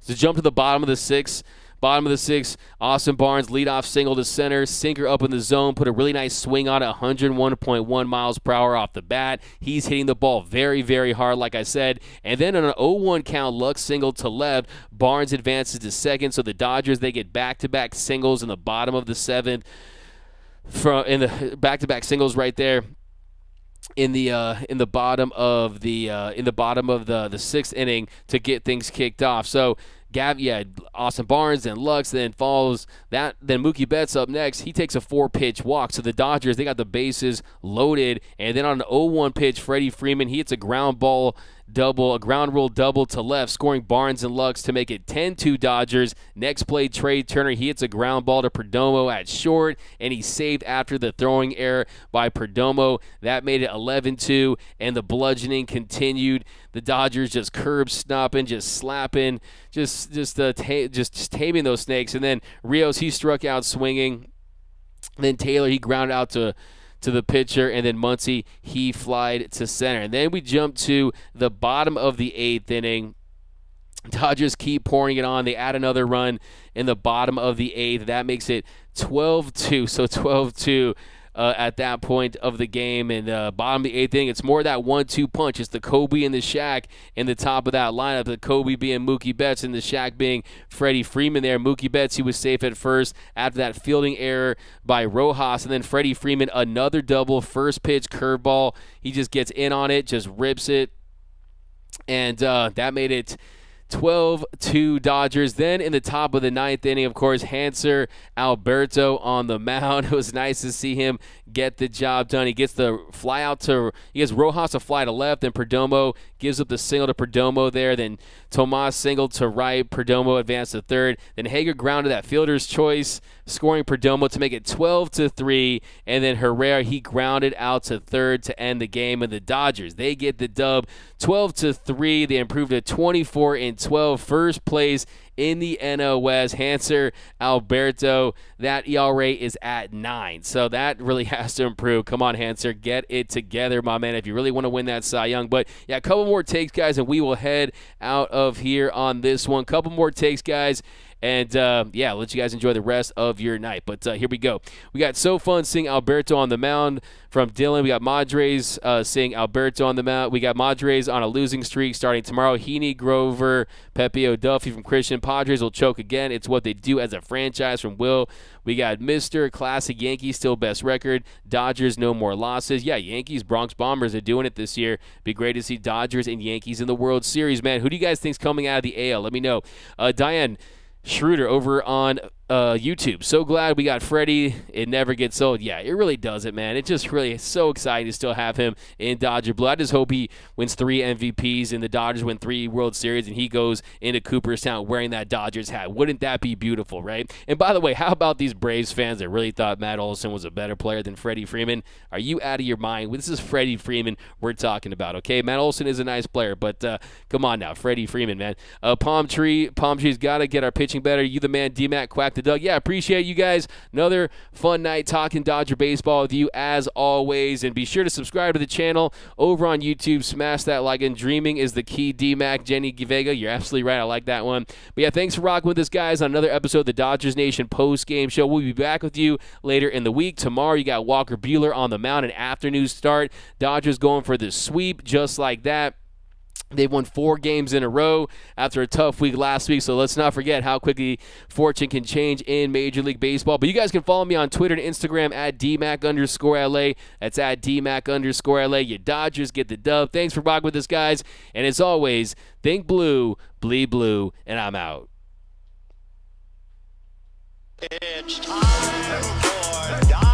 Speaker 2: to jump to the bottom of the sixth. Austin Barnes, leadoff single to center, sinker up in the zone, put a really nice swing on it, 101.1 miles per hour off the bat. He's hitting the ball very, very hard, like I said. And then on an 0-1 count, Lux single to left, Barnes advances to second. So the Dodgers, they get back-to-back singles in the bottom of the 7th. In the back-to-back singles right there. In the bottom of the 6th inning to get things kicked off. So Austin Barnes and Lux, then follows that. Then Mookie Betts up next. He takes a 4-pitch walk. So the Dodgers, they got the bases loaded, and then on an 0-1 pitch, Freddie Freeman, he hits a ground ball double, a ground rule double to left, scoring Barnes and Lux to make it 10-2 Dodgers. Next play, Trey Turner, he hits a ground ball to Perdomo at short, and he's saved after the throwing error by Perdomo. That made it 11-2, and the bludgeoning continued. The Dodgers just curb stomping, just slapping, just taming those snakes. And then Rios, he struck out swinging. Then Taylor, he grounded out to the pitcher, and then Muncy, he flied to center. And then we jump to the bottom of the 8th inning. Dodgers keep pouring it on. They add another run in the bottom of the 8th. That makes it 12-2. So 12-2 at that point of the game. And bottom of the 8th inning, it's more of that 1-2 punch. It's the Kobe and the Shaq in the top of that lineup. The Kobe being Mookie Betts and the Shaq being Freddie Freeman there. Mookie Betts, he was safe at first after that fielding error by Rojas. And then Freddie Freeman, another double, first pitch curveball. He just gets in on it, just rips it. And that made it 12-2 Dodgers. Then in the top of the 9th inning, of course, Hanser Alberto on the mound. It was nice to see him get the job done. He gets the fly out he gets Rojas a fly to left, then Perdomo gives up the single to Perdomo there. Then Tomas singled to right. Perdomo advanced to third. Then Hager grounded that fielder's choice, scoring Perdomo to make it 12-3. And then Herrera, he grounded out to third to end the game. And the Dodgers, they get the dub 12-3. They improved to 24-12. First place in the NL West. Hanser Alberto, that ERA is at 9. So that really has to improve. Come on, Hanser, get it together, my man, if you really want to win that Cy Young. But yeah, a couple more takes, guys, and we will head out of here on this one. Couple more takes, guys. And, yeah, let you guys enjoy the rest of your night. But here we go. We got So Fun seeing Alberto on the mound from Dylan. We got Madres seeing Alberto on the mound. We got Madres on a losing streak starting tomorrow. Heaney, Grover, Pepe O'Duffy from Christian. Padres will choke again. It's what they do as a franchise from Will. We got Mr. Classic Yankees, still best record. Dodgers, no more losses. Yeah, Yankees, Bronx Bombers are doing it this year. Be great to see Dodgers and Yankees in the World Series, man. Who do you guys think's coming out of the AL? Let me know. Diane Schroeder over on YouTube. So glad we got Freddie. It never gets old. Yeah, it really doesn't, man. It just really is so exciting to still have him in Dodger blue. I just hope he wins 3 MVPs and the Dodgers win 3 World Series and he goes into Cooperstown wearing that Dodgers hat. Wouldn't that be beautiful, right? And by the way, how about these Braves fans that really thought Matt Olson was a better player than Freddie Freeman? Are you out of your mind? This is Freddie Freeman we're talking about, okay? Matt Olson is a nice player, but come on now, Freddie Freeman, man. Palm Tree's got to get our pitching better. You the man, D-Mac, Quack the Doug. Yeah, appreciate you guys. Another fun night talking Dodger baseball with you as always. And be sure to subscribe to the channel over on YouTube. Smash that like. And dreaming is the key, D-Mac, Jenny Vega. You're absolutely right. I like that one. But yeah, thanks for rocking with us, guys, on another episode of the Dodgers Nation post-game show. We'll be back with you later in the week. Tomorrow, you got Walker Buehler on the mound, an afternoon start. Dodgers going for the sweep just like that. They won 4 games in a row after a tough week last week, so let's not forget how quickly fortune can change in Major League Baseball. But you guys can follow me on Twitter and Instagram at DMac_LA. That's at DMac_LA. Your Dodgers get the dub. Thanks for rocking with us, guys. And as always, think blue, bleed blue, and I'm out.
Speaker 1: It's time for